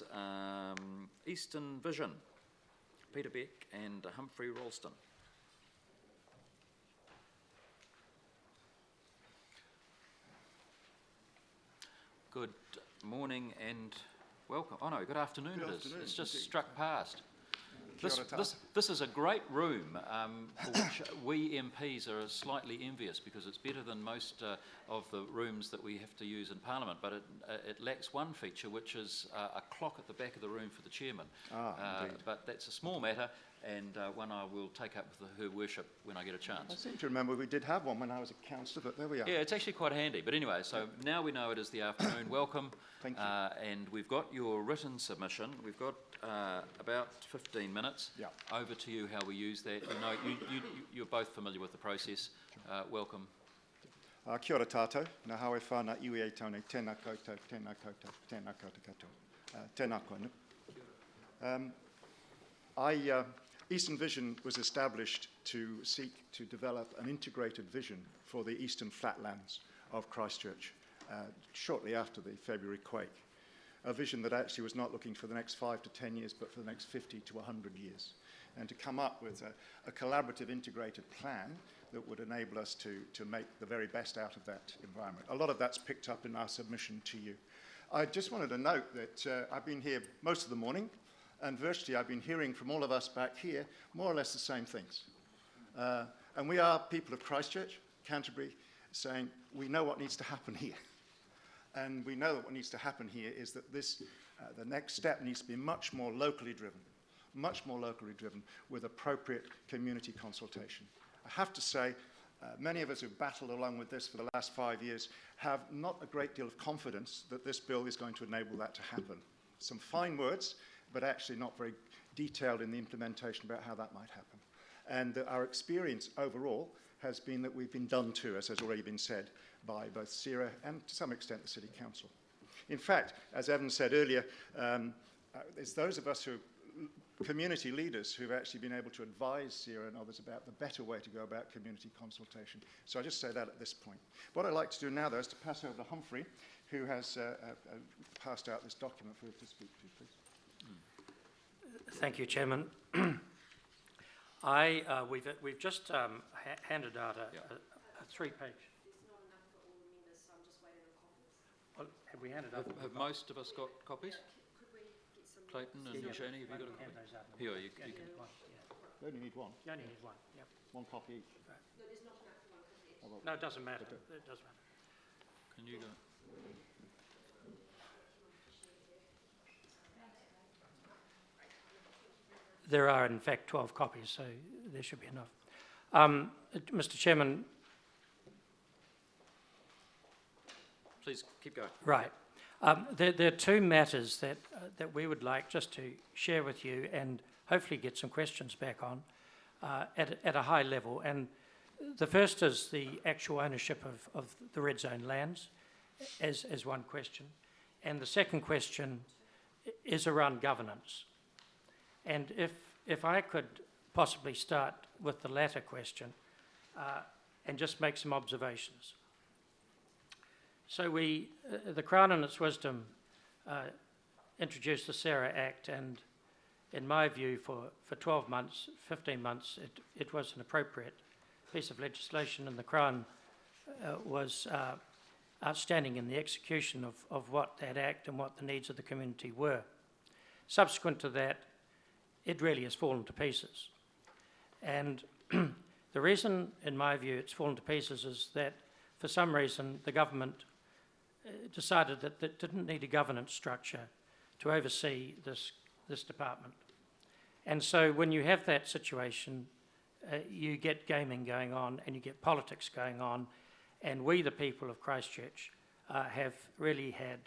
is Eastern Vision, Peter Beck and Humphrey Ralston. Good morning and welcome. Oh no, good afternoon it is. It's just struck past. This is a great room for which we MPs are slightly envious because it's better than most of the rooms that we have to use in Parliament, but it lacks one feature, which is a clock at the back of the room for the chairman. But that's a small matter and one I will take up with her worship when I get a chance. I seem to remember we did have one when I was a councillor, but there we are. Yeah, it's actually quite handy. But anyway, so now we know it is the afternoon. Welcome. Thank you. And we've got your written submission. We've got about 15 minutes. Yeah. Over to you how we use that. You know, you're both familiar with the process. Welcome. Kia ora tātou, nā hawe whāna iwi e taune, tēnā koutou, tēnā koutou, tēnā koutou katoa, tēnā koe. Eastern Vision was established to seek to develop an integrated vision for the eastern flatlands of Christchurch shortly after the February quake. A vision that actually was not looking for the next 5 to 10 years, but for the next 50 to 100 years. And to come up with a collaborative, integrated plan that would enable us to make the very best out of that environment. A lot of that's picked up in our submission to you. I just wanted to note that I've been here most of the morning, and virtually I've been hearing from all of us back here more or less the same things. And we are people of Christchurch, Canterbury, saying we know what needs to happen here. And we know that what needs to happen here is that the next step needs to be much more locally driven with appropriate community consultation. I have to say, many of us who've battled along with this for the last 5 years have not a great deal of confidence that this bill is going to enable that to happen. Some fine words, but actually not very detailed in the implementation about how that might happen. And our experience overall has been that we've been done to, as has already been said, by both ChCh and to some extent the City Council. In fact, as Evan said earlier, it's those of us who are community leaders who've actually been able to advise ChCh and others about the better way to go about community consultation. So I just say that at this point. What I'd like to do now, though, is to pass over to Humphrey, who has passed out this document for us to speak to, please. Thank you, Chairman. We've just handed out a three-page. There's not enough for all the members, so I'm just waiting on copies. Well, have we handed out? Have most of us got copies? Could we get some? Clayton and Shani, have you got a copy? Here, you can. You only need one. You only need one, yep. One copy each. No, there's not enough for one copy. Oh, well, No, it doesn't matter. It doesn't matter. Can you go? There are, in fact, 12 copies, so there should be enough. Mr. Chairman. Please keep going. Right. There are two matters that we would like just to share with you and hopefully get some questions back on at a high level. And the first is the actual ownership of the red zone lands as one question. And the second question is around governance. And if I could possibly start with the latter question and just make some observations. So the Crown in its wisdom introduced the Sarah Act, and in my view for 12 months, 15 months, it was an appropriate piece of legislation, and the Crown was outstanding in the execution of what that act and what the needs of the community were. Subsequent to that, it really has fallen to pieces. And the reason, in my view, it's fallen to pieces is that for some reason the government decided that it didn't need a governance structure to oversee this department. And so when you have that situation, you get gaming going on and you get politics going on, and we, the people of Christchurch, have really had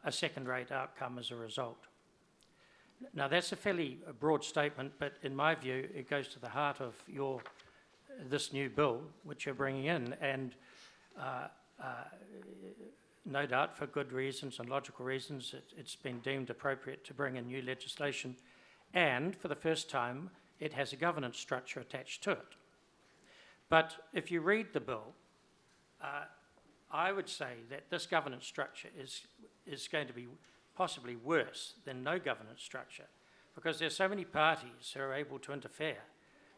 a second-rate outcome as a result. Now, that's a fairly broad statement, but in my view, it goes to the heart of this new bill, which you're bringing in, and no doubt for good reasons and logical reasons, it's been deemed appropriate to bring in new legislation, and for the first time, it has a governance structure attached to it. But if you read the bill, I would say that this governance structure is going to be possibly worse than no governance structure, because there's so many parties who are able to interfere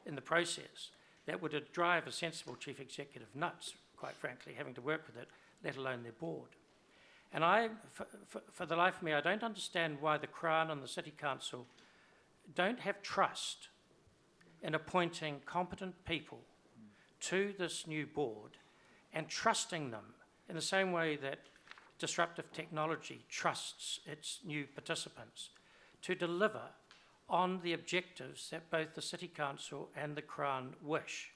in the process that would drive a sensible chief executive nuts, quite frankly, having to work with it, let alone their board. And for the life of me, I don't understand why the Crown and the City Council don't have trust in appointing competent people to this new board and trusting them in the same way that disruptive technology trusts its new participants to deliver on the objectives that both the City Council and the Crown wish,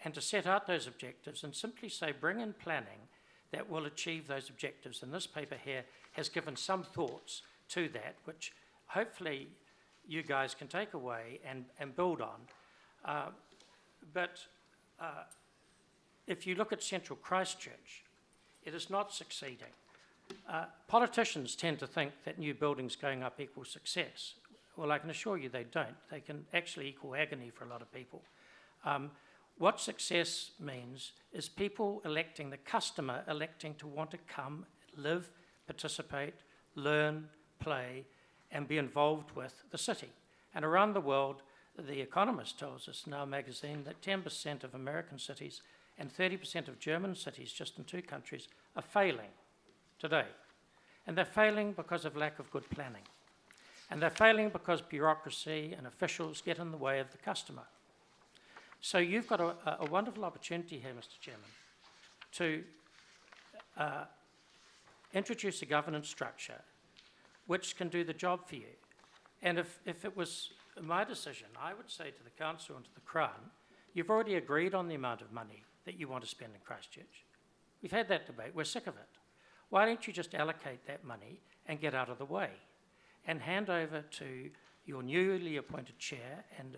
and to set out those objectives and simply say, bring in planning that will achieve those objectives. And this paper here has given some thoughts to that, which hopefully you guys can take away and build on. But if you look at central Christchurch, it is not succeeding. Politicians tend to think that new buildings going up equals success. Well, I can assure you they don't. They can actually equal agony for a lot of people. What success means is people electing, the customer electing to want to come, live, participate, learn, play, and be involved with the city. And around the world, The Economist tells us in our magazine that 10% of American cities and 30% of German cities, just in 2 countries, are failing today. And they're failing because of lack of good planning. And they're failing because bureaucracy and officials get in the way of the customer. So you've got a wonderful opportunity here, Mr. Chairman, to introduce a governance structure which can do the job for you. And if it was my decision, I would say to the Council and to the Crown, you've already agreed on the amount of money that you want to spend in Christchurch. We've had that debate, we're sick of it. Why don't you just allocate that money and get out of the way and hand over to your newly appointed chair and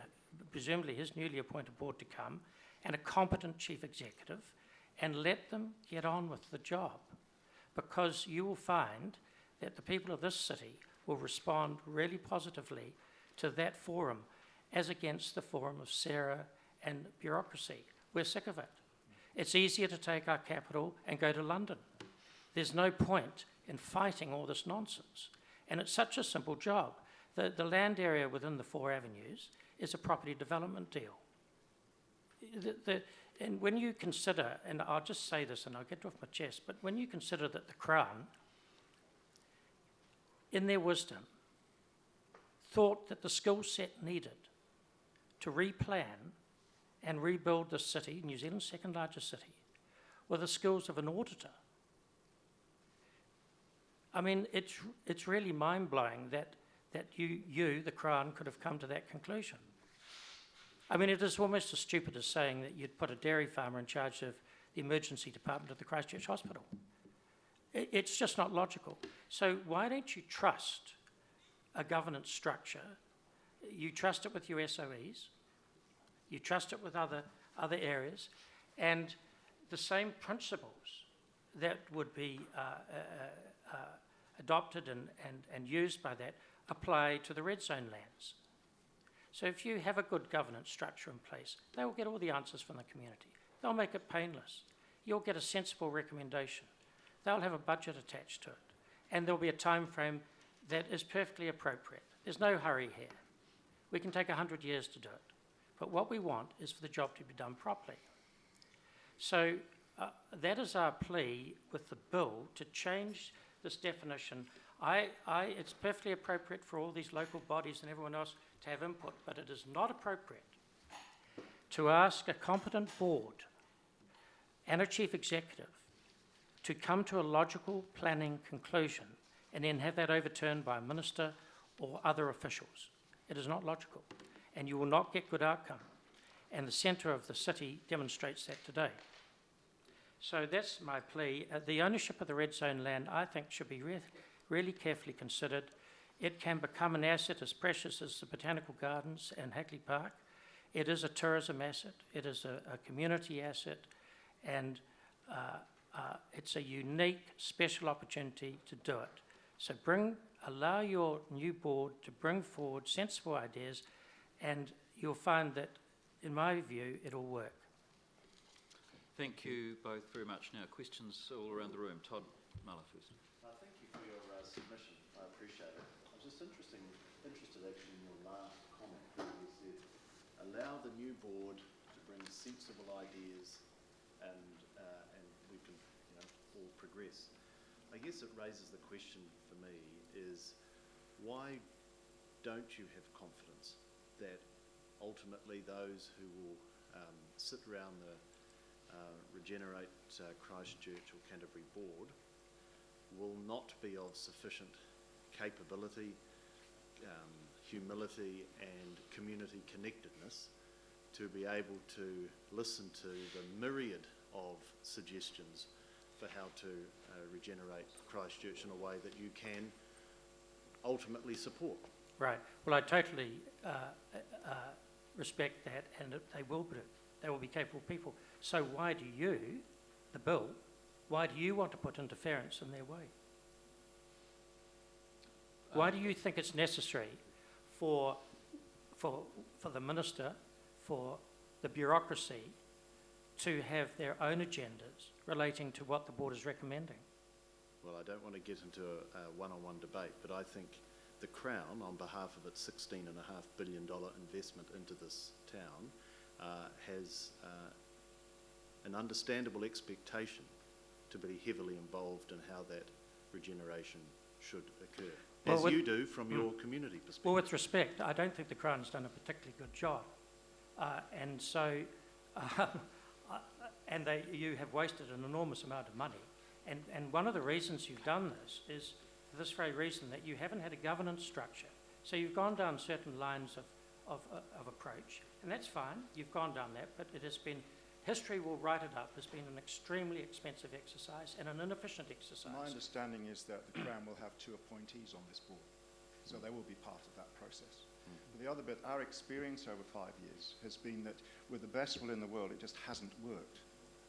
presumably his newly appointed board to come and a competent chief executive and let them get on with the job, because you will find that the people of this city will respond really positively to that forum as against the forum of Sarah and bureaucracy. We're sick of it. It's easier to take our capital and go to London. There's no point in fighting all this nonsense. And it's such a simple job. The land area within the 4 avenues is a property development deal. And when you consider, and I'll just say this and I'll get it off my chest, but when you consider that the Crown, in their wisdom, thought that the skill set needed to replan and rebuild this city, New Zealand's 2nd largest city, were the skills of an auditor. I mean, it's really mind-blowing that you, the Crown, could have come to that conclusion. I mean, it is almost as stupid as saying that you'd put a dairy farmer in charge of the emergency department of the Christchurch Hospital. It's just not logical. So why don't you trust a governance structure? You trust it with your SOEs, you trust it with other areas, and the same principles that would be adopted and used by that apply to the red zone lands. So if you have a good governance structure in place, they will get all the answers from the community. They'll make it painless. You'll get a sensible recommendation. They'll have a budget attached to it. And there'll be a time frame that is perfectly appropriate. There's no hurry here. We can take 100 years to do it. But what we want is for the job to be done properly. So that is our plea with the bill to change this definition. It's perfectly appropriate for all these local bodies and everyone else to have input, but it is not appropriate to ask a competent board and a chief executive to come to a logical planning conclusion and then have that overturned by a minister or other officials. It is not logical, and you will not get good outcome. And the centre of the city demonstrates that today. So that's my plea. The ownership of the red zone land, I think, should be really carefully considered. It can become an asset as precious as the Botanical Gardens and Hackley Park. It is a tourism asset. It is a community asset. And it's a unique, special opportunity to do it. So allow your new board to bring forward sensible ideas, and you'll find that, in my view, it'll work. Thank you both very much. Now, questions all around the room. Todd Muller first. Thank you for your submission. I appreciate it. I was just interested actually in your last comment where you said, allow the new board to bring sensible ideas and we can, all progress. I guess it raises the question for me is, why don't you have confidence that ultimately those who will sit around the Regenerate Christchurch or Canterbury board will not be of sufficient capability, humility and community connectedness to be able to listen to the myriad of suggestions for how to regenerate Christchurch in a way that you can ultimately support? Right. Well, I totally respect that, and they will be. They will be capable people. So why do you, the bill, why do you want to put interference in their way? Why do you think it's necessary for the minister, for the bureaucracy, to have their own agendas relating to what the board is recommending? Well, I don't want to get into a one-on-one debate, but I think the Crown, on behalf of its $16.5 billion investment into this town, has an understandable expectation to be heavily involved in how that regeneration should occur, as you do from your community perspective. Well, with respect, I don't think the Crown's done a particularly good job. You have wasted an enormous amount of money. And one of the reasons you've done this is for this very reason, that you haven't had a governance structure. So you've gone down certain lines of approach, and that's fine, you've gone down that, but it has been, history will write it up, has been an extremely expensive exercise and an inefficient exercise. My understanding is that the Crown will have 2 appointees on this board, so they will be part of that process. But the other bit, our experience over 5 years has been that with the best will in the world, it just hasn't worked.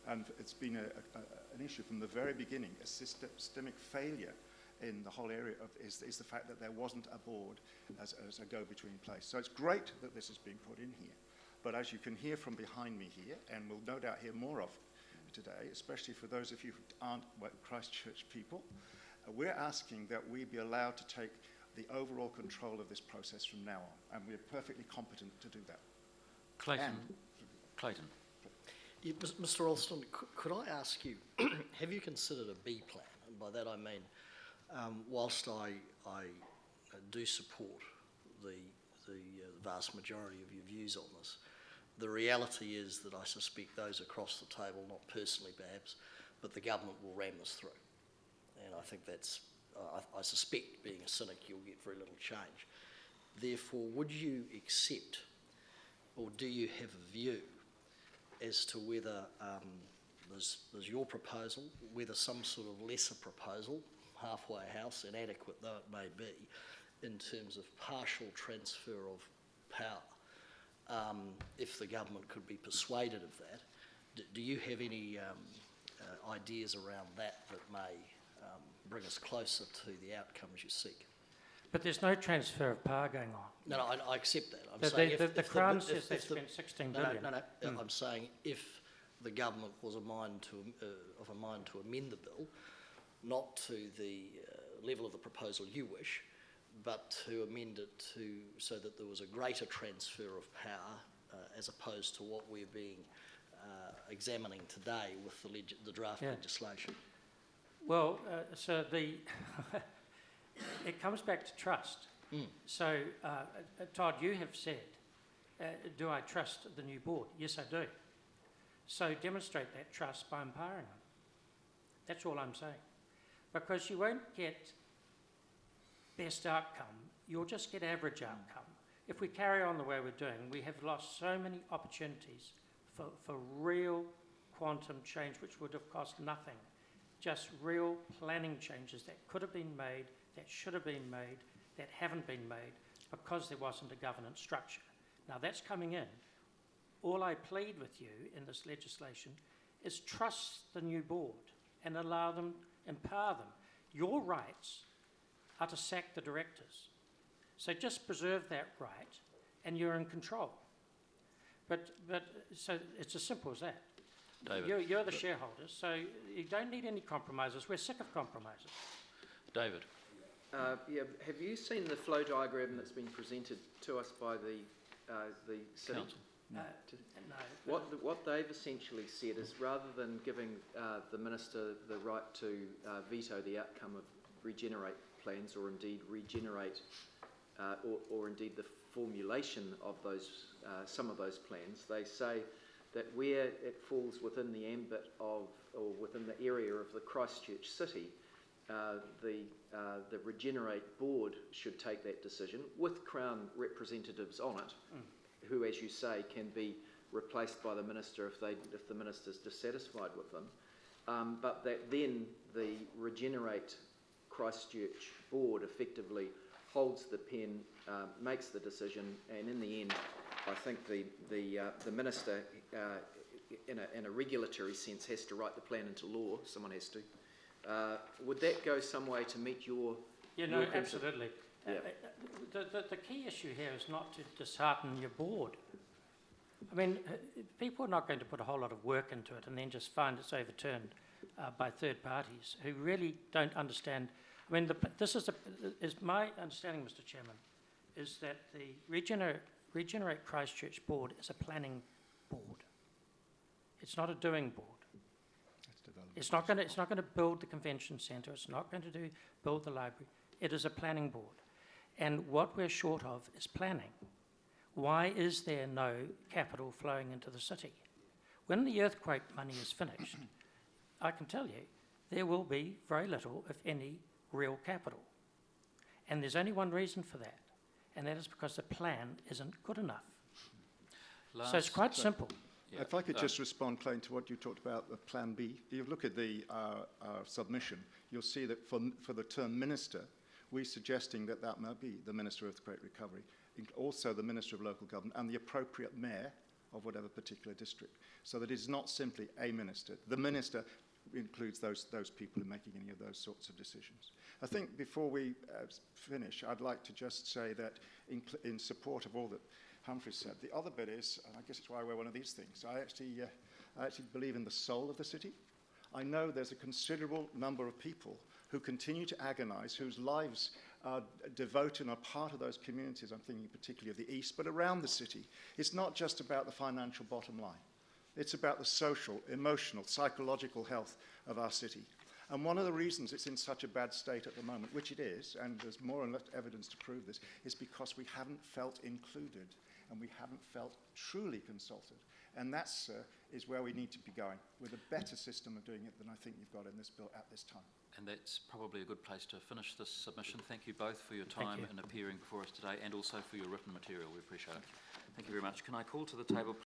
And it's been an issue from the very beginning, a systemic failure in the whole area is the fact that there wasn't a board as a go-between place. So it's great that this is being put in here. But as you can hear from behind me here, and we'll no doubt hear more of today, especially for those of you who aren't Christchurch people, we're asking that we be allowed to take the overall control of this process from now on, and we're perfectly competent to do that. Clayton. Yeah, Mr. Alston, could I ask you, have you considered a B plan? And by that I mean, whilst I do support the vast majority of your views on this, the reality is that I suspect those across the table, not personally perhaps, but the government will ram this through. And I think that's, I suspect, being a cynic, you'll get very little change. Therefore, would you accept, or do you have a view as to whether there's your proposal, whether some sort of lesser proposal, halfway house, inadequate though it may be, in terms of partial transfer of power, if the government could be persuaded of that, do you have any ideas around that may bring us closer to the outcomes you seek? But there's no transfer of power going on. No, I accept that. The Crown says they've spent $16 billion. No. I'm saying if the government was of a mind to amend the bill, not to the level of the proposal you wish, but to amend it so that there was a greater transfer of power as opposed to what we're examining today with the draft legislation. Well, so it comes back to trust. So, Todd, you have said, do I trust the new board? Yes, I do. So demonstrate that trust by empowering them. That's all I'm saying. Because you won't get best outcome, you'll just get average outcome. If we carry on the way we're doing, we have lost so many opportunities for real quantum change, which would have cost nothing. Just real planning changes that could have been made, that should have been made, that haven't been made because there wasn't a governance structure. Now that's coming in. All I plead with you in this legislation is trust the new board and allow them, empower them. Your rights are to sack the directors. So just preserve that right and you're in control. But so it's as simple as that. David. You're the shareholders, so you don't need any compromises. We're sick of compromises. David. Yeah, have you seen the flow diagram that's been presented to us by the city? Council. No. What they've essentially said is, rather than giving the minister the right to veto the outcome of regenerate plans, or indeed regenerate, or indeed the formulation of those some of those plans, they say that where it falls within the ambit of, or within the area of the Christchurch city, the Regenerate board should take that decision with Crown representatives on it, who, as you say, can be replaced by the minister if the minister's dissatisfied with them, but that then the Regenerate Christchurch board effectively holds the pen, makes the decision, and in the end, I think the minister, in a regulatory sense, has to write the plan into law. Someone has to. Would that go some way to meet your? Yeah, your no, absolutely. Yeah. The key issue here is not to dishearten your board. I mean, people are not going to put a whole lot of work into it and then just find it's overturned by third parties who really don't understand. I mean, is my understanding, Mr. Chairman, is that the Regenerate Christchurch board is a planning board. It's not a doing board. It's not going to build the convention centre. It's not going to build the library. It is a planning board. And what we're short of is planning. Why is there no capital flowing into the city? When the earthquake money is finished, I can tell you, there will be very little, if any, real capital. And there's only one reason for that, and that is because the plan isn't good enough. So it's quite simple. Yeah. If I could just respond, Clayton, to what you talked about, the Plan B. If you look at the submission, you'll see that for the term minister, we're suggesting that might be the Minister of Earthquake Recovery, also the Minister of Local Government, and the appropriate mayor of whatever particular district. So that it's not simply a minister. The minister includes those people in making any of those sorts of decisions. I think before we finish, I'd like to just say that in support of all that Humphrey said, the other bit is, and I guess it's why I wear one of these things, I actually believe in the soul of the city. I know there's a considerable number of people who continue to agonise, whose lives are devoted and are part of those communities. I'm thinking particularly of the East, but around the city. It's not just about the financial bottom line. It's about the social, emotional, psychological health of our city. And one of the reasons it's in such a bad state at the moment, which it is, and there's more and less evidence to prove this, is because we haven't felt included and we haven't felt truly consulted. And that, sir, is where we need to be going, with a better system of doing it than I think you've got in this bill at this time. And that's probably a good place to finish this submission. Thank you both for your time in appearing before us today, and also for your written material. We appreciate it. Thank you very much. Can I call to the table